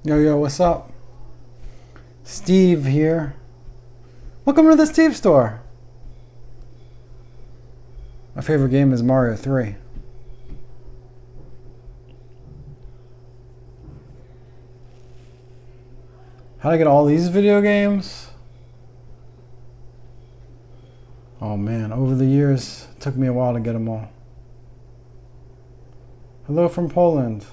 Yo, yo, what's up? Steve here. Welcome to the Steve store. My favorite game is Mario 3. How did I get all these video games? Oh man, over the years, it took me a while to get them all. Hello from Poland.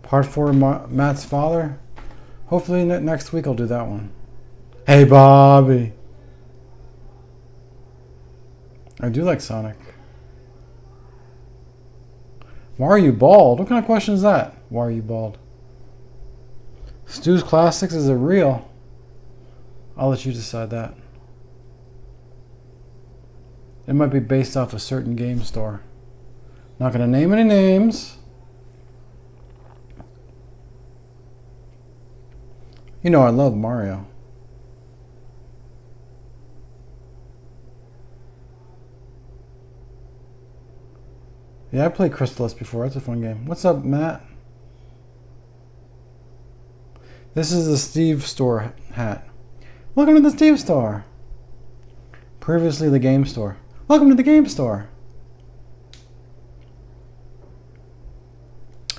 Part 4, Matt's father. Hopefully next week I'll do that one. Hey, Bobby. I do like Sonic. Why are you bald? What kind of question is that? Why are you bald? Stu's Classics, is it real? I'll let you decide that. It might be based off a certain game store. Not going to name any names. You know I love Mario. Yeah, I played Crystallis before. That's a fun game. What's up, Matt? This is the Steve store hat. Welcome to the Steve store. Previously the game store. Welcome to the game store.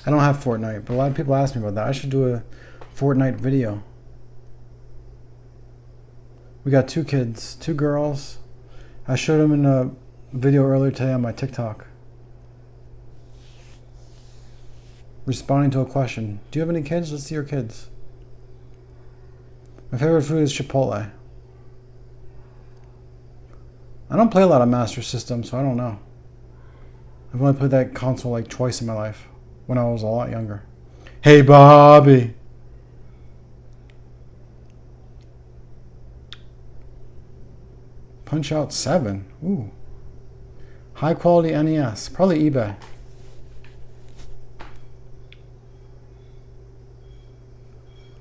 I don't have Fortnite, but a lot of people ask me about that. I should do a Fortnite video. We got 2 kids, 2 girls. I showed them in a video earlier today on my TikTok. Responding to a question. Do you have any kids? Let's see your kids. My favorite food is Chipotle. I don't play a lot of Master System, so I don't know. I've only played that console like twice in my life, when I was a lot younger. Hey, Bobby. Punch-Out 7. Ooh. High quality NES. Probably eBay.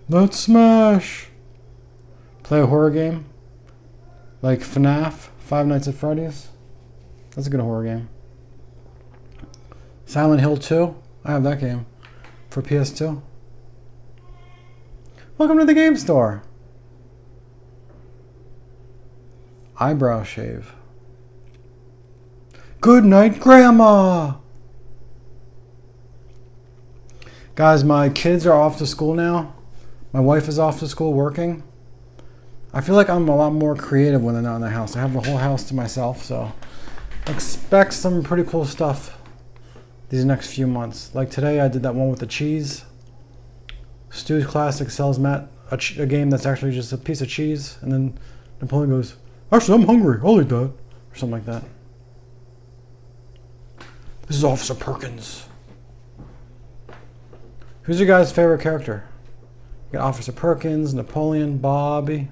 Let's smash. Play a horror game. Like FNAF, Five Nights at Freddy's. That's a good horror game. Silent Hill 2. I have that game for PS2. Welcome to the game store. Eyebrow shave. Good night, Grandma. Guys, my kids are off to school now. My wife is off to school working. I feel like I'm a lot more creative when they're not in the house. I have the whole house to myself, so expect some pretty cool stuff these next few months. Like today, I did that one with the cheese. Stu's Classic sells Matt a game that's actually just a piece of cheese, and then Napoleon goes, "Actually, I'm hungry. I'll eat that," or something like that. This is Officer Perkins. Who's your guys' favorite character? You got Officer Perkins, Napoleon, Bobby,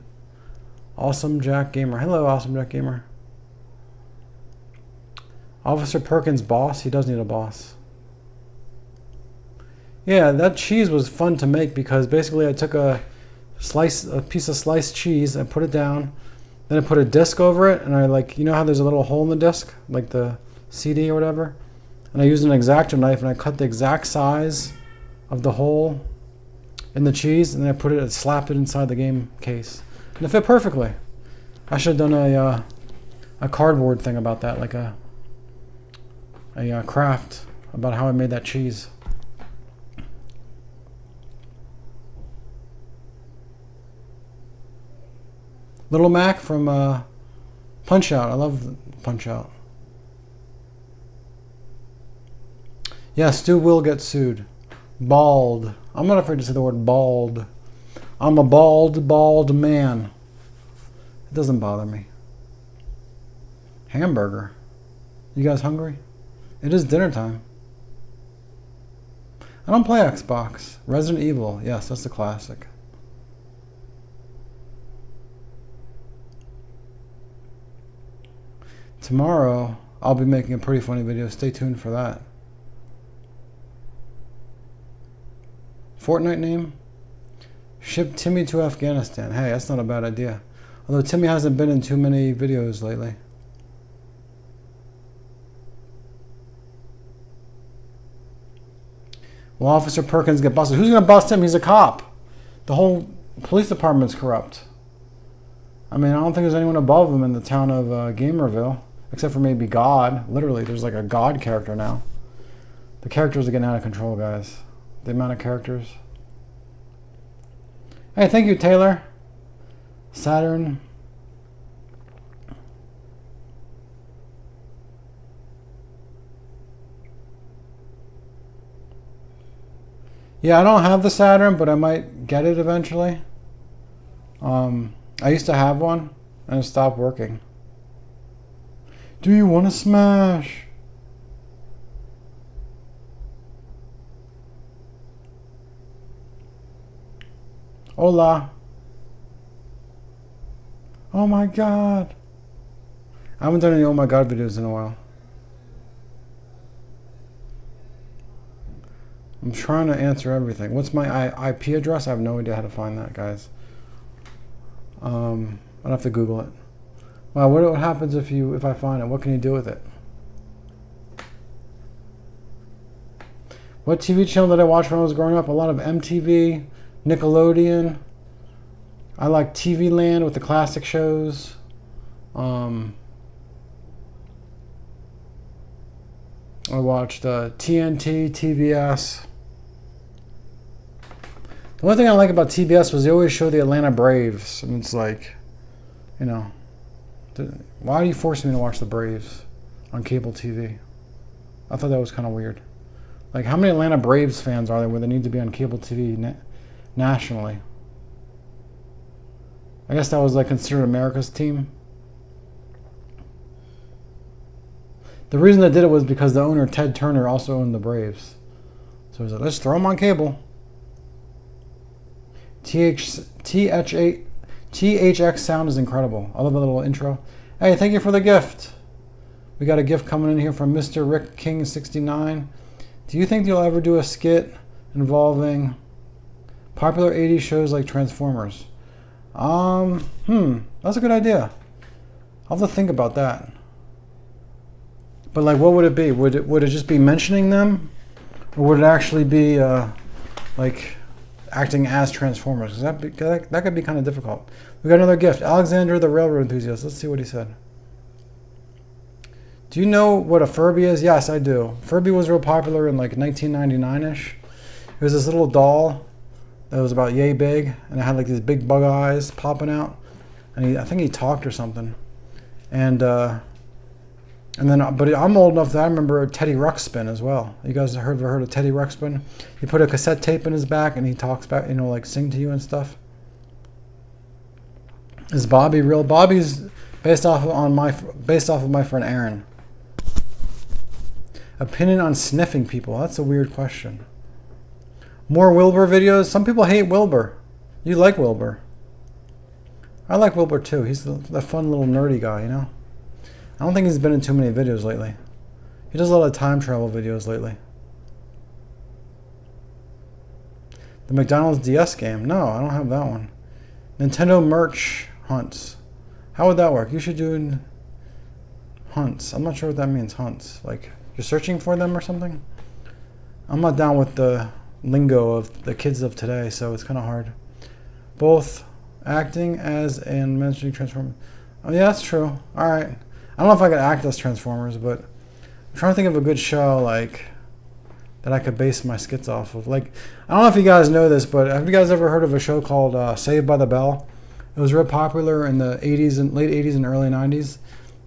Awesome Jack Gamer. Hello, Awesome Jack Gamer. Officer Perkins' boss. He does need a boss. Yeah, that cheese was fun to make because basically I took a piece of sliced cheese, and put it down, then I put a disc over it, and I you know how there's a little hole in the disc, like the CD or whatever, and I used an X-Acto knife and I cut the exact size of the hole in the cheese, and then I slapped it inside the game case, and it fit perfectly. I should have done a cardboard thing about that, like a craft about how I made that cheese. Little Mac from Punch-Out. I love Punch-Out. Yeah, Stu will get sued. Bald. I'm not afraid to say the word bald. I'm a bald man. It doesn't bother me. Hamburger. You guys hungry? It is dinner time. I don't play Xbox. Resident Evil. Yes, that's a classic. Tomorrow, I'll be making a pretty funny video. Stay tuned for that. Fortnite name? Ship Timmy to Afghanistan. Hey, that's not a bad idea. Although Timmy hasn't been in too many videos lately. Will Officer Perkins get busted? Who's going to bust him? He's a cop. The whole police department's corrupt. I mean, I don't think there's anyone above him in the town of Gamerville, except for maybe God. Literally, there's like a God character now. The characters are getting out of control, guys. The amount of characters. Hey, thank you, Taylor. Saturn. Yeah, I don't have the Saturn, but I might get it eventually. I used to have one, and it stopped working. Do you want to smash? Hola. Oh my god. I haven't done any oh my god videos in a while. I'm trying to answer everything. What's my IP address? I have no idea how to find that, guys. I'd have to Google it. Wow, what happens if I find it? What can you do with it? What TV channel did I watch when I was growing up? A lot of MTV, Nickelodeon. I like TV Land with the classic shows. I watched TNT, TBS. The one thing I like about TBS was they always show the Atlanta Braves. And it's like, you know, why are you forcing me to watch the Braves on cable TV? I thought that was kind of weird. Like, how many Atlanta Braves fans are there where they need to be on cable TV nationally? I guess that was like considered America's team. The reason they did it was because the owner, Ted Turner, also owned the Braves. So he's like, let's throw them on cable. THX sound is incredible. I love the little intro. Hey, thank you for the gift. We got a gift coming in here from Mr. Rick King 69. Do you think you'll ever do a skit involving popular 80s shows like Transformers? That's a good idea. I'll have to think about that. But like, what would it be? Would it just be mentioning them, or would it actually be like acting as Transformers? That could be kind of difficult. We got another gift. Alexander, the railroad enthusiast. Let's see what he said. Do you know what a Furby is? Yes, I do. Furby was real popular in like 1999-ish. It was this little doll that was about yay big, and it had like these big bug eyes popping out, and I think he talked or something. And then, but I'm old enough that I remember Teddy Ruxpin as well. You guys ever heard of Teddy Ruxpin? He put a cassette tape in his back and he talks back, you know, like sing to you and stuff. Is Bobby real? Bobby's based off of my friend Aaron. Opinion on sniffing people? That's a weird question. More Wilbur videos? Some people hate Wilbur. You like Wilbur. I like Wilbur too. He's the fun little nerdy guy, you know? I don't think he's been in too many videos lately. He does a lot of time travel videos lately. The McDonald's DS game? No, I don't have that one. Nintendo merch hunts. How would that work? You should do hunts. I'm not sure what that means, hunts. Like, you're searching for them or something? I'm not down with the lingo of the kids of today, so it's kind of hard. Both acting as and mentioning Transformers. Oh yeah, that's true. Alright. I don't know if I could act as Transformers, but I'm trying to think of a good show like that I could base my skits off of. Like, I don't know if you guys know this, but have you guys ever heard of a show called Saved by the Bell? It was real popular in the 80s and late 80s and early 90s.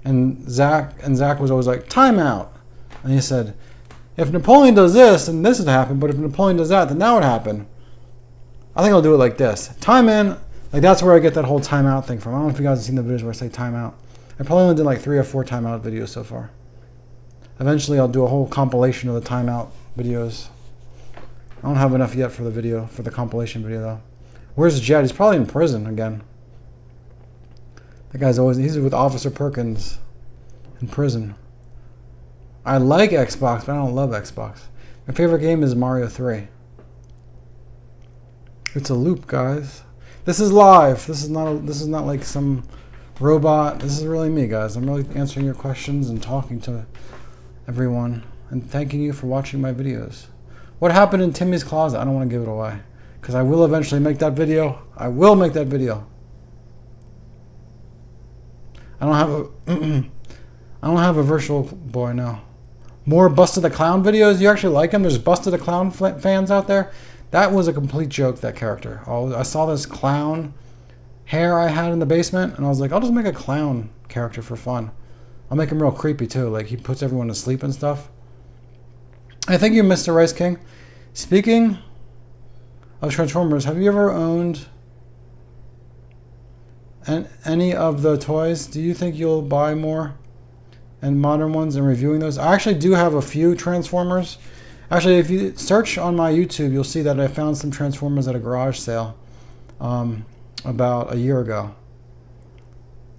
And Zach was always like, time out. And he said, if Napoleon does this, then this would happen, but if Napoleon does that, then that would happen. I think I'll do it like this. Time in, like that's where I get that whole time out thing from. I don't know if you guys have seen the videos where I say time out. I probably only did like 3 or 4 timeout videos so far. Eventually I'll do a whole compilation of the timeout videos. I don't have enough yet for the compilation video though. Where's Jed? He's probably in prison again. That guy's he's with Officer Perkins in prison. I like Xbox, but I don't love Xbox. My favorite game is Mario 3. It's a loop, guys. This is live. This is not like some robot. This is really me, guys. I'm really answering your questions and talking to everyone and thanking you for watching my videos. What happened in Timmy's closet? I don't want to give it away. Because I will eventually make that video. I will make that video. I don't have a... I don't have a virtual boy now. More Busted the Clown videos? You actually like him? There's Busted the Clown fans out there? That was a complete joke, that character. I saw this clown hair I had in the basement, and I was like, I'll just make a clown character for fun. I'll make him real creepy, too. Like, he puts everyone to sleep and stuff. I thank you, Mr. Rice King. Speaking of Transformers, have you ever owned any of the toys? Do you think you'll buy more and modern ones and reviewing those? I actually do have a few Transformers. Actually, if you search on my YouTube, you'll see that I found some Transformers at a garage sale about a year ago.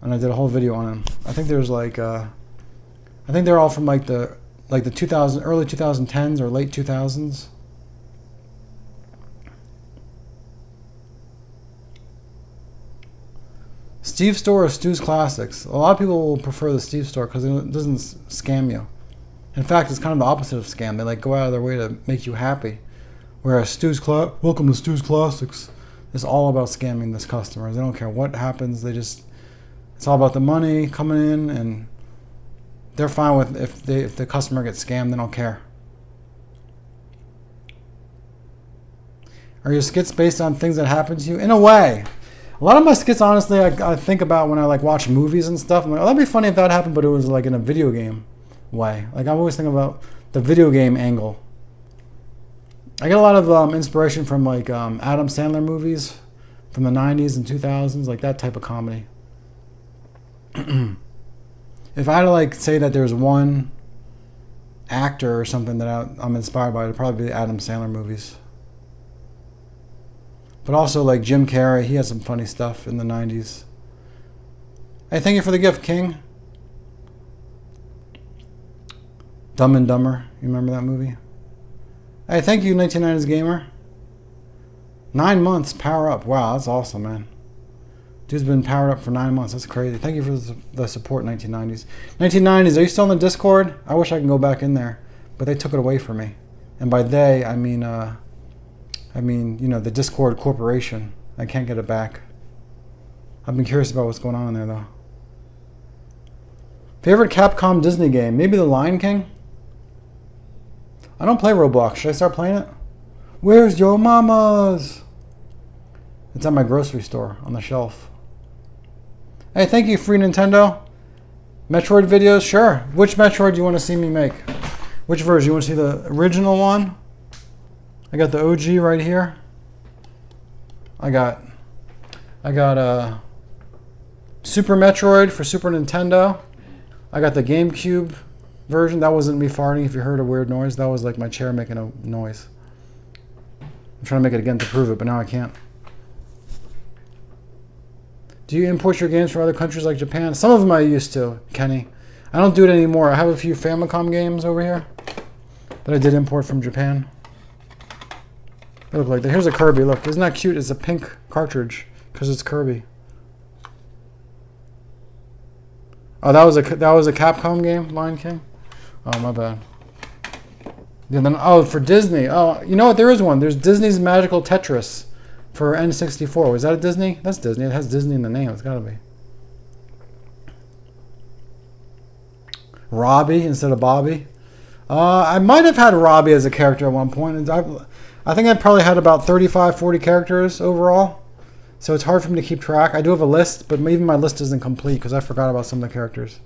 And I did a whole video on them. I think there's like, I think they're all from like the early 2010s or late 2000s. Steve Store or Stu's Classics. A lot of people will prefer the Steve Store because it doesn't scam you. In fact, it's kind of the opposite of scam. They like go out of their way to make you happy. Whereas welcome to Stu's Classics, is all about scamming this customer. They don't care what happens. It's all about the money coming in, and they're fine with if the customer gets scammed. They don't care. Are your skits based on things that happen to you? In a way. A lot of my skits, honestly, I think about when I like watch movies and stuff. I'm like, oh, that'd be funny if that happened, but it was like in a video game way. Like I'm always thinking about the video game angle. I get a lot of inspiration from like Adam Sandler movies from the 90s and 2000s, like that type of comedy. If I had to like say that there's one actor or something that I'm inspired by, it'd probably be the Adam Sandler movies. But also like Jim Carrey, he had some funny stuff in the 90s. Hey, thank you for the gift, King. Dumb and Dumber, you remember that movie? Hey, thank you, 1990s Gamer. 9 months, power up. Wow, that's awesome, man. Dude's been powered up for 9 months. That's crazy. Thank you for the support, 1990s. 1990s, are you still in the Discord? I wish I could go back in there, but they took it away from me. And by they, I mean, you know, the Discord Corporation. I can't get it back. I've been curious about what's going on in there, though. Favorite Capcom Disney game? Maybe The Lion King? I don't play Roblox. Should I start playing it? Where's your mama's? It's at my grocery store on the shelf. Hey, thank you, Free Nintendo. Metroid videos? Sure. Which Metroid do you want to see me make? Which version? You want to see the original one? I got the OG right here. I got Super Metroid for Super Nintendo. I got the GameCube version. That wasn't me farting if you heard a weird noise. That was like my chair making a noise. I'm trying to make it again to prove it, but now I can't. Do you import your games from other countries like Japan? Some of them I used to, Kenny. I don't do it anymore. I have a few Famicom games over here that I did import from Japan. They look like that. Here's a Kirby. Look, isn't that cute? It's a pink cartridge because it's Kirby. Oh, that was a Capcom game, Lion King. Oh, my bad. And then for Disney. Oh, you know what? There is one. There's Disney's Magical Tetris for N64. Was that a Disney? That's Disney. It has Disney in the name. It's got to be. Robbie instead of Bobby. I might have had Robbie as a character at one point. I think I probably had about 35, 40 characters overall. So it's hard for me to keep track. I do have a list, but even my list isn't complete because I forgot about some of the characters.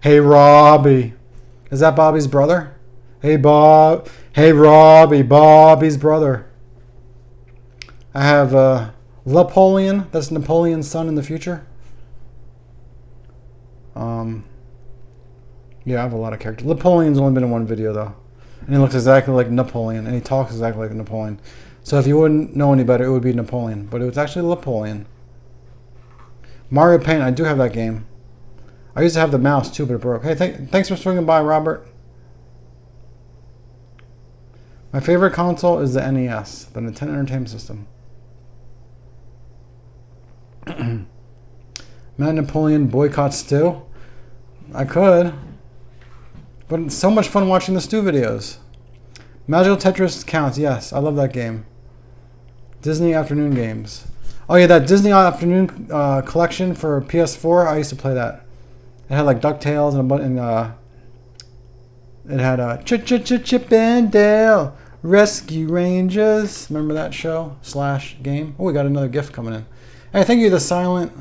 Hey, Robbie. Is that Bobby's brother? Hey, Bob. Hey, Robbie. Bobby's brother. I have Napoleon. That's Napoleon's son in the future. Yeah, I have a lot of characters. Napoleon's only been in one video, though. And he looks exactly like Napoleon, and he talks exactly like Napoleon. So if you wouldn't know any better, it would be Napoleon. But it was actually Napoleon. Mario Paint, I do have that game. I used to have the mouse, too, but it broke. Hey, thanks for swinging by, Robert. My favorite console is the NES, the Nintendo Entertainment System. Matt Napoleon boycott Stu? I could. But it's so much fun watching the Stu videos. Magical Tetris counts. Yes, I love that game. Disney Afternoon games. Oh yeah, that Disney Afternoon collection for PS4. I used to play that. It had like DuckTales and it had Chip and Dale Rescue Rangers. Remember that show / game? Oh, we got another gift coming in. Hey, thank you, the Silent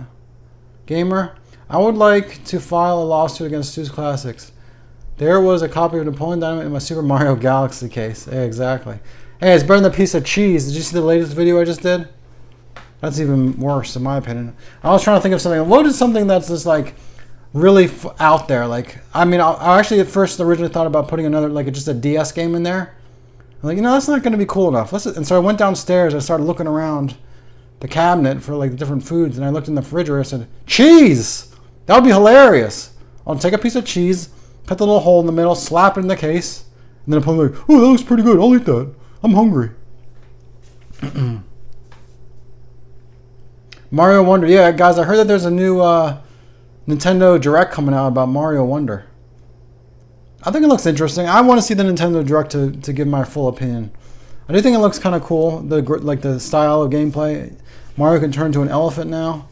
Gamer. I would like to file a lawsuit against Stu's Classics. There was a copy of Napoleon Dynamite in my Super Mario Galaxy case. Yeah, exactly. Hey, it's better than a piece of cheese. Did you see the latest video I just did? That's even worse, in my opinion. I was trying to think of something. What is something that's just like really out there? Like, I mean, I actually at first originally thought about putting another, like just a DS game in there. I'm like, that's not going to be cool enough. And so I went downstairs. I started looking around the cabinet for like different foods, and I looked in the refrigerator. I said, cheese. That would be hilarious. I'll take a piece of cheese, cut the little hole in the middle, slap it in the case, and then I'm like, oh, that looks pretty good. I'll eat that. I'm hungry. Mario Wonder. Yeah, guys, I heard that there's a new Nintendo Direct coming out about Mario Wonder. I think it looks interesting. I want to see the Nintendo Direct to give my full opinion. I do think it looks kind of cool. The style of gameplay. Mario can turn into an elephant now.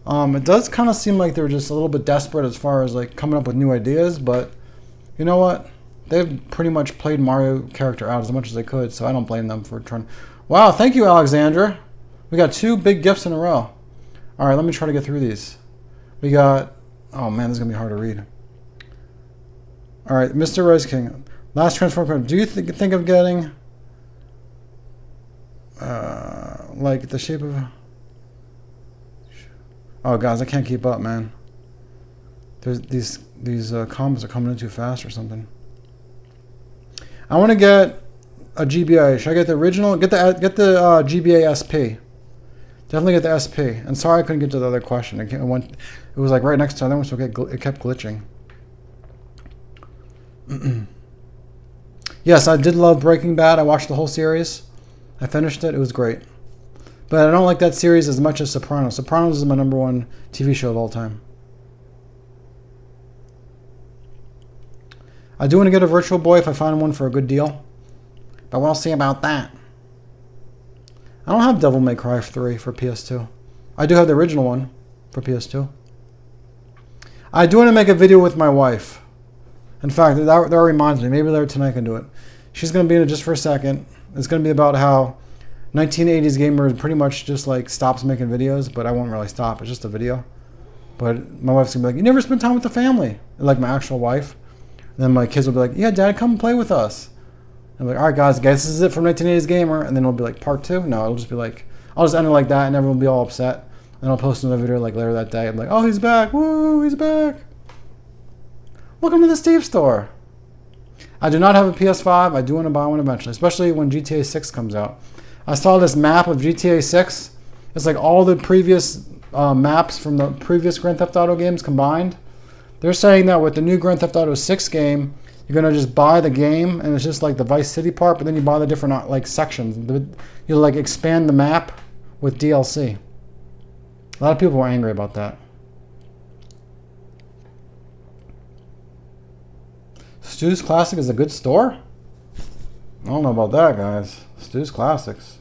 It does kind of seem like they're just a little bit desperate as far as like coming up with new ideas, but you know what? They've pretty much played Mario character out as much as they could, so I don't blame them for trying. Wow, thank you, Alexandra. We got 2 big gifts in a row. All right, let me try to get through these. We got, oh man, this is going to be hard to read. All right, Mr. Rice King. Last Transform card. Do you think of getting like the shape of... Oh, guys, I can't keep up, man. There's these comments are coming in too fast or something. I want to get a GBA. Should I get the original? Get the GBA SP. Definitely get the SP. And sorry I couldn't get to the other question. It was like right next to the other one, so it kept glitching. Yes, I did love Breaking Bad. I watched the whole series. I finished it. It was great. But I don't like that series as much as Sopranos. Sopranos is my #1 TV show of all time. I do want to get a Virtual Boy if I find one for a good deal. But we'll see about that. I don't have Devil May Cry 3 for PS2. I do have the original one for PS2. I do want to make a video with my wife. In fact, that reminds me. Maybe later tonight I can do it. She's going to be in it just for a second. It's going to be about how 1980s gamers pretty much just like stops making videos, but I won't really stop. It's just a video. But my wife's going to be like, you never spend time with the family. Like my actual wife. And then my kids will be like, yeah, Dad, come play with us. I'm like, all right, guys, this is it from 1980s Gamer. And then it'll be like part 2. No, it'll just be like, I'll just end it like that and everyone will be all upset. And I'll post another video like later that day. I'm like, oh, he's back. Woo, he's back. Welcome to the Steve store. I do not have a PS5. I do want to buy one eventually, especially when GTA 6 comes out. I saw this map of GTA 6. It's like all the previous maps from the previous Grand Theft Auto games combined. They're saying that with the new Grand Theft Auto 6 game, you're going to just buy the game, and it's just like the Vice City part, but then you buy the different like sections. You'll like expand the map with DLC. A lot of people were angry about that. Stu's Classic is a good store? I don't know about that, guys. Stu's Classics.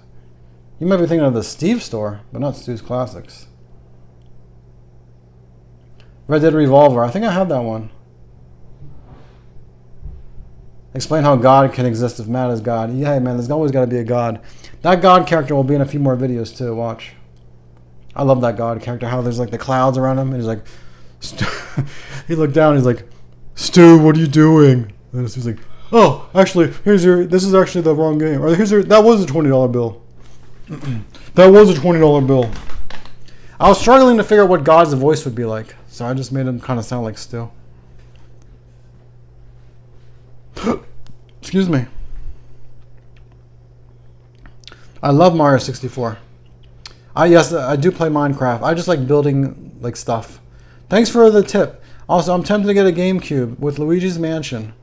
You might be thinking of the Steve store, but not Stu's Classics. Red Dead Revolver. I think I have that one. Explain how God can exist if Matt is God. Yeah, man, there's always got to be a God. That God character will be in a few more videos too. Watch. I love that God character. How there's like the clouds around him, and he's like, he looked down. And he's like, Stu, what are you doing? And he's like, oh, actually, this is actually the wrong game. Or that was a $20 bill. That was a $20 bill. I was struggling to figure out what God's voice would be like, so I just made him kind of sound like Stu. Excuse me. I love Mario 64. Yes, I do play Minecraft. I just like building like stuff. Thanks for the tip. Also, I'm tempted to get a GameCube with Luigi's Mansion.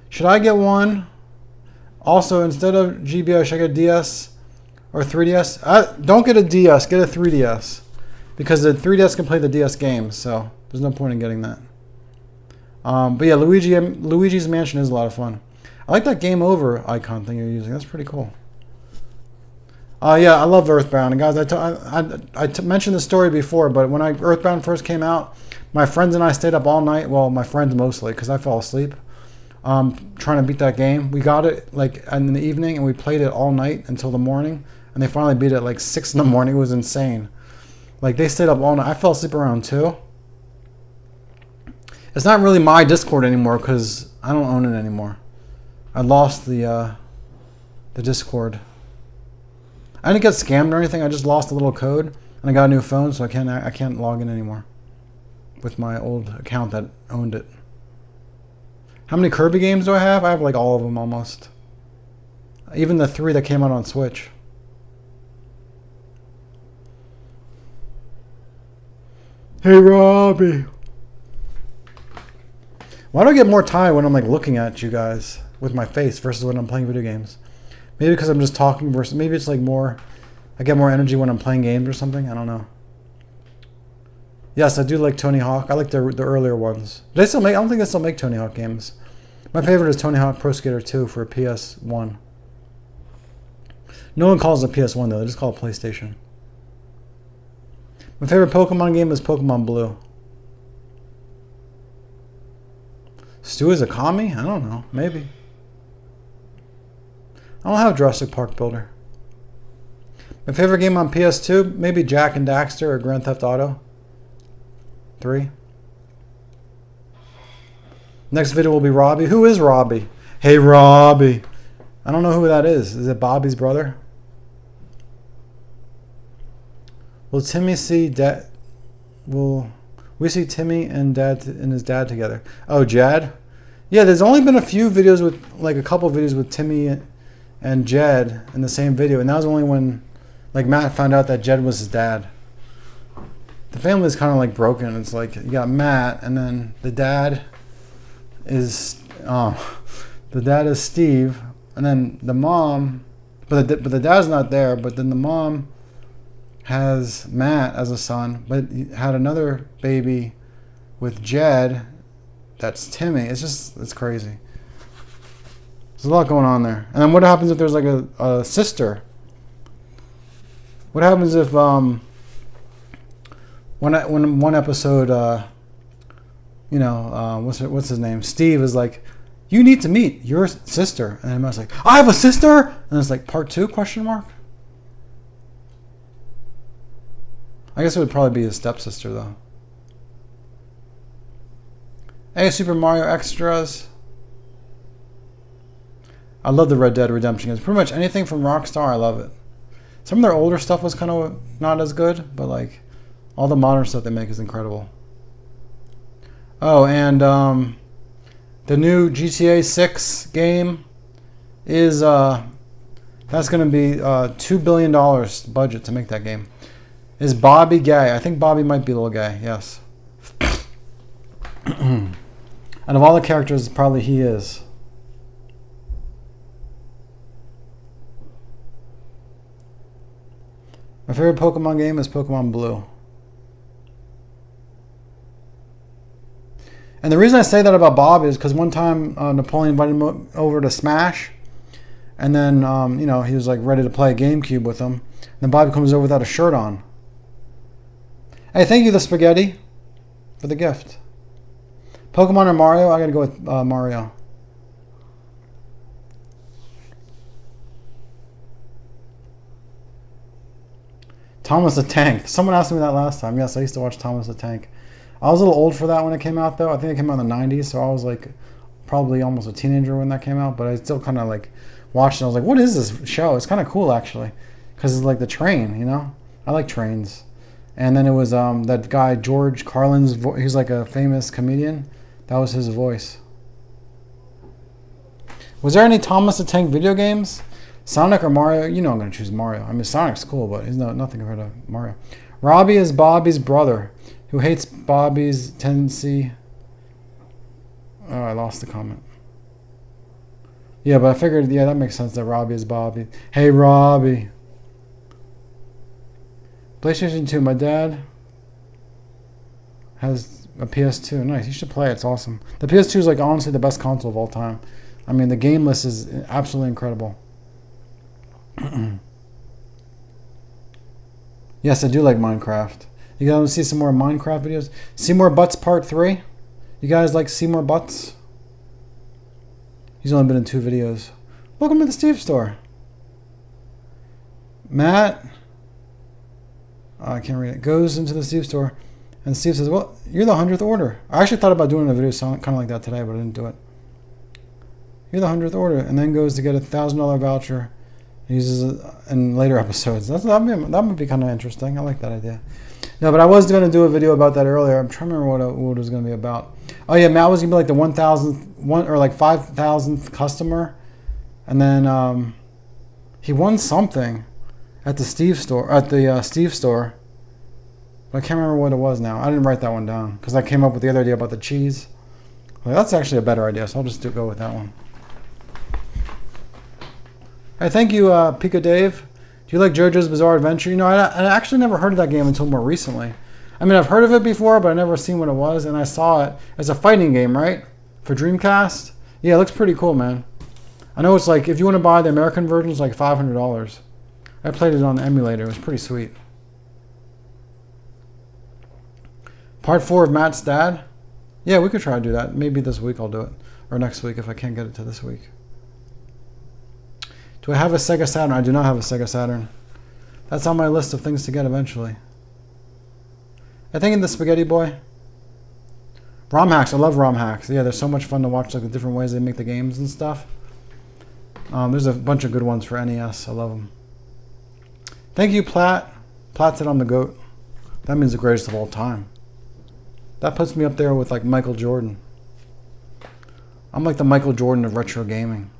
Should I get one? Also, instead of GBA, should I get a DS or 3DS? Don't get a DS, get a 3DS. Because the 3DS can play the DS games, so there's no point in getting that. But yeah, Luigi's Mansion is a lot of fun. I like that game over icon thing you're using. That's pretty cool. Yeah, I love Earthbound. And guys, I mentioned the story before, but when Earthbound first came out, my friends and I stayed up all night. Well, my friends mostly, because I fell asleep. Trying to beat that game. We got it like in the evening, and we played it all night until the morning. And they finally beat it at like 6 in the morning. It was insane. Like, they stayed up all night. I fell asleep around 2. It's not really my Discord anymore because I don't own it anymore. I lost the Discord. I didn't get scammed or anything. I just lost a little code, and I got a new phone, so I can't log in anymore with my old account that owned it. How many Kirby games do I have? I have like all of them almost. Even the 3 that came out on Switch. Hey, Robbie. Why do I get more tired when I'm like looking at you guys with my face versus when I'm playing video games? Maybe because I'm just talking versus maybe it's like more, I get more energy when I'm playing games or something. I don't know. Yes, I do like Tony Hawk. I like the earlier ones. Do they still make? I don't think they still make Tony Hawk games. My favorite is Tony Hawk Pro Skater 2 for PS1. No one calls it PS1 though. They just call it PlayStation. My favorite Pokemon game is Pokemon Blue. Stu is a commie? I don't know. Maybe. I don't have Jurassic Park Builder. My favorite game on PS2? Maybe Jak and Daxter or Grand Theft Auto 3. Next video will be Robbie. Who is Robbie? Hey, Robbie. I don't know who that is. Is it Bobby's brother? Will Timmy see Dad? Will we see Timmy and Dad and his dad together? Oh, Jed? Yeah, there's only been a few videos with, like a couple videos with Timmy and Jed in the same video, and that was only when, like, Matt found out that Jed was his dad. The family is kind of like broken. It's like you got Matt, and then the dad is Steve, and then the mom, but the dad's not there. But then the mom has Matt as a son, but had another baby with Jed. That's Timmy. It's crazy. There's a lot going on there. And then what happens if there's like a sister? What happens if when one episode, what's his name? Steve is like, you need to meet your sister, and then Matt's like, I have a sister, and it's like part 2 question mark. I guess it would probably be his stepsister though. Hey, Super Mario Extras. I love the Red Dead Redemption games. Pretty much anything from Rockstar, I love it. Some of their older stuff was kind of not as good, but like all the modern stuff they make is incredible. Oh, and the new GTA 6 game is that's going to be $2 billion budget to make that game. Is Bobby gay? I think Bobby might be a little gay, yes. Out of all the characters, probably he is. My favorite Pokemon game is Pokemon Blue. And the reason I say that about Bob is because one time Napoleon invited him over to Smash, and then he was like ready to play a GameCube with him. And then Bobby comes over without a shirt on. Hey, thank you, the spaghetti, for the gift. Pokemon or Mario? I gotta go with Mario. Thomas the Tank. Someone asked me that last time. Yes, I used to watch Thomas the Tank. I was a little old for that when it came out, though. I think it came out in the 90s, so I was like probably almost a teenager when that came out. But I still kind of like watched it. I was like, what is this show? It's kind of cool, actually, because it's like the train, you know? I like trains. And then it was that guy, George Carlin's voice. He's like a famous comedian. That was his voice. Was there any Thomas the Tank video games? Sonic or Mario? You know I'm going to choose Mario. I mean, Sonic's cool, but he's nothing compared to Mario. Robbie is Bobby's brother, who hates Bobby's tendency. Oh, I lost the comment. Yeah, but I figured, yeah, that makes sense that Robbie is Bobby. Hey, Robbie. PlayStation 2, my dad has A PS2. Nice. You should play it. It's awesome. The PS2 is like honestly the best console of all time. I mean, the game list is absolutely incredible. Yes, I do like Minecraft. You guys want to see some more Minecraft videos? Seymour Butts Part 3? You guys like Seymour Butts? He's only been in 2 videos. Welcome to the Steve store. Matt, I can't read it, goes into the Steve store, and Steve says, well, you're the 100th order. I actually thought about doing a video kind of like that today, but I didn't do it. You're the 100th order, and then goes to get a $1,000 voucher. Uses it in later episodes. That would be kind of interesting. I like that idea. No, but I was going to do a video about that earlier. I'm trying to remember what it was going to be about. Oh yeah, Matt was going to be like the 1,000th or like 5,000th customer, and then he won something at the Steve store. But I can't remember what it was now. I didn't write that one down because I came up with the other idea about the cheese. Well, that's actually a better idea, so I'll just go with that one. Hey, thank you, Pico Dave. Do you like JoJo's Bizarre Adventure? You know, I actually never heard of that game until more recently. I mean, I've heard of it before, but I've never seen what it was, and I saw it. It's a fighting game, right? For Dreamcast? Yeah, it looks pretty cool, man. I know it's like, if you want to buy the American version, it's like $500. I played it on the emulator. It was pretty sweet. Part 4 of Matt's Dad? Yeah, we could try to do that. Maybe this week I'll do it. Or next week if I can't get it to this week. Do I have a Sega Saturn? I do not have a Sega Saturn. That's on my list of things to get eventually. I think in the Spaghetti Boy. ROM hacks. I love ROM hacks. Yeah, they're so much fun to watch, like the different ways they make the games and stuff. There's a bunch of good ones for NES. I love them. Thank you, Platt. Platt said I'm the GOAT. That means the greatest of all time. That puts me up there with like Michael Jordan. I'm like the Michael Jordan of retro gaming.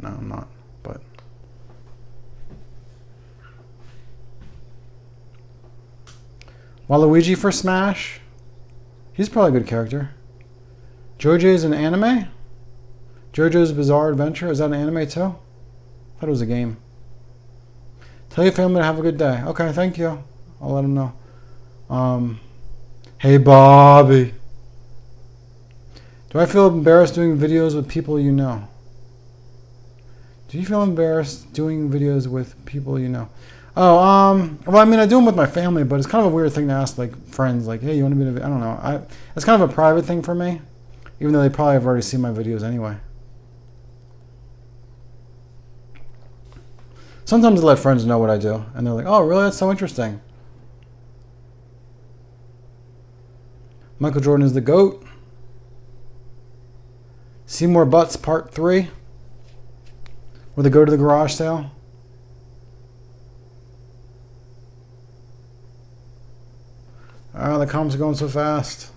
No, I'm not. But Waluigi for Smash? He's probably a good character. JoJo's an anime? JoJo's Bizarre Adventure? Is that an anime too? I thought it was a game. Tell your family to have a good day. Okay, thank you. I'll let them know. Hey Bobby. Do I feel embarrassed doing videos with people you know? Do you feel embarrassed doing videos with people you know? Oh, well, I mean, I do them with my family, but it's kind of a weird thing to ask, like, friends, like, hey, you want to be in a video? I don't know. It's kind of a private thing for me, even though they probably have already seen my videos anyway. Sometimes I let friends know what I do, and they're like, oh, really? That's so interesting. Michael Jordan is the GOAT. Seymour Butts Part 3. Where they go to the garage sale. The comments are going so fast.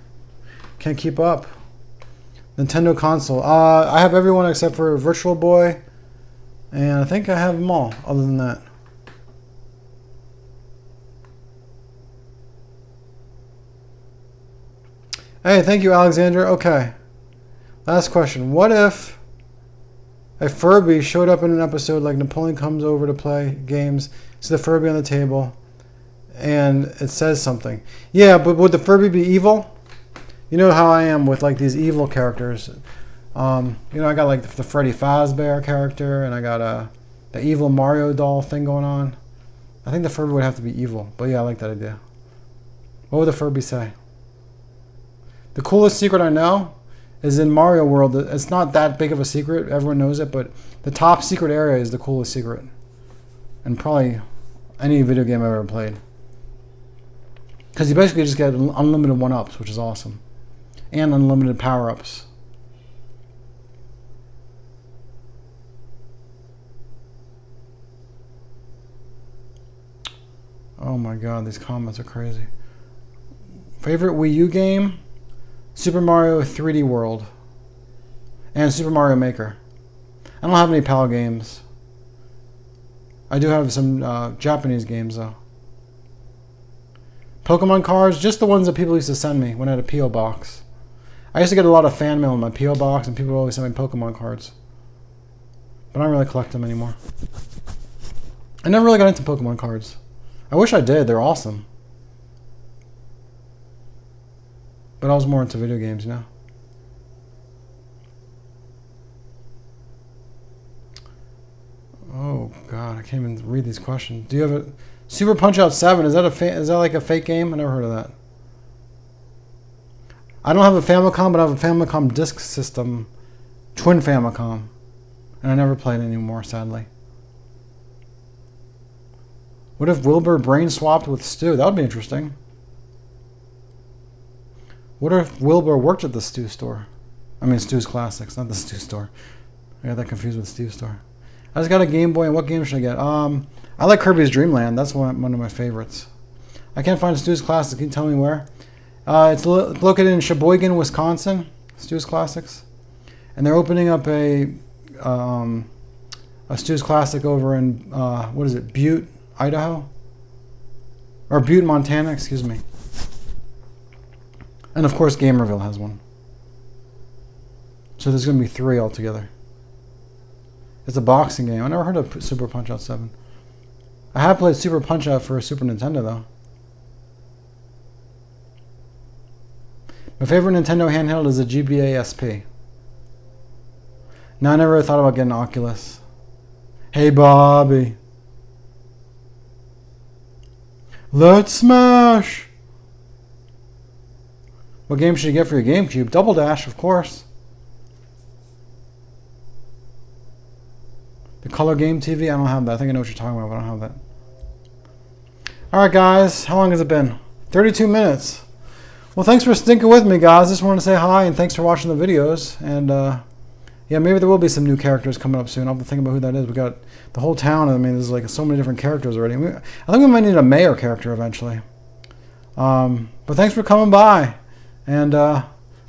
Can't keep up. Nintendo console. I have everyone except for Virtual Boy. And I think I have them all, other than that. Hey, thank you, Alexandra. Okay. Last question. What if a Furby showed up in an episode like Napoleon comes over to play games, see the Furby on the table, and it says something? Yeah, but would the Furby be evil? You know how I am with like these evil characters. You know, I got like the Freddy Fazbear character, and I got the evil Mario doll thing going on. I think the Furby would have to be evil, but yeah, I like that idea. What would the Furby say? The coolest secret I know is in Mario World. It's not that big of a secret. Everyone knows it, but the top secret area is the coolest secret. And probably any video game I've ever played. Because you basically just get unlimited 1-ups, which is awesome. And unlimited power-ups. Oh my god, these comments are crazy. Favorite Wii U game? Super Mario 3D World. And Super Mario Maker. I don't have any PAL games. I do have some Japanese games though. Pokemon cards, just the ones that people used to send me when I had a P.O. box. I used to get a lot of fan mail in my P.O. box, and people would always send me Pokemon cards. But I don't really collect them anymore. I never really got into Pokemon cards. I wish I did, they're awesome. But I was more into video games, you know. Oh God, I can't even read these questions. Do you have a Super Punch Out 7? Is that like a fake game? I never heard of that. I don't have a Famicom, but I have a Famicom Disk System, Twin Famicom, and I never played it anymore, sadly. What if Wilbur brain swapped with Stu? That would be interesting. What if Wilbur worked at the Stu store? I mean, Stu's Classics, not the Stu store. I got that confused with Stu's store. I just got a Game Boy, and what game should I get? I like Kirby's Dream Land. That's one of my favorites. I can't find Stu's Classics. Can you tell me where? It's located in Sheboygan, Wisconsin. Stu's Classics, and they're opening up a Stu's Classic over in what is it? Butte, Idaho, or Butte, Montana. Excuse me. And of course, Gamerville has one. So there's going to be 3 altogether. It's a boxing game. I never heard of Super Punch Out 7. I have played Super Punch Out for Super Nintendo though. My favorite Nintendo handheld is a GBA SP. No, I never thought about getting an Oculus. Hey Bobby. Let's smash! What game should you get for your GameCube? Double Dash, of course. The Color Game TV? I don't have that. I think I know what you're talking about, but I don't have that. Alright guys, how long has it been? 32 minutes. Well, thanks for sticking with me, guys. Just wanted to say hi and thanks for watching the videos. And yeah, maybe there will be some new characters coming up soon. I'll have to think about who that is. We got the whole town. I mean, there's like so many different characters already. I think we might need a mayor character eventually. But thanks for coming by. And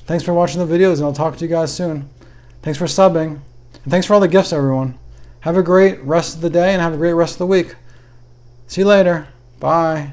thanks for watching the videos, and I'll talk to you guys soon. Thanks for subbing. And thanks for all the gifts, everyone. Have a great rest of the day and have a great rest of the week. See you later. Bye.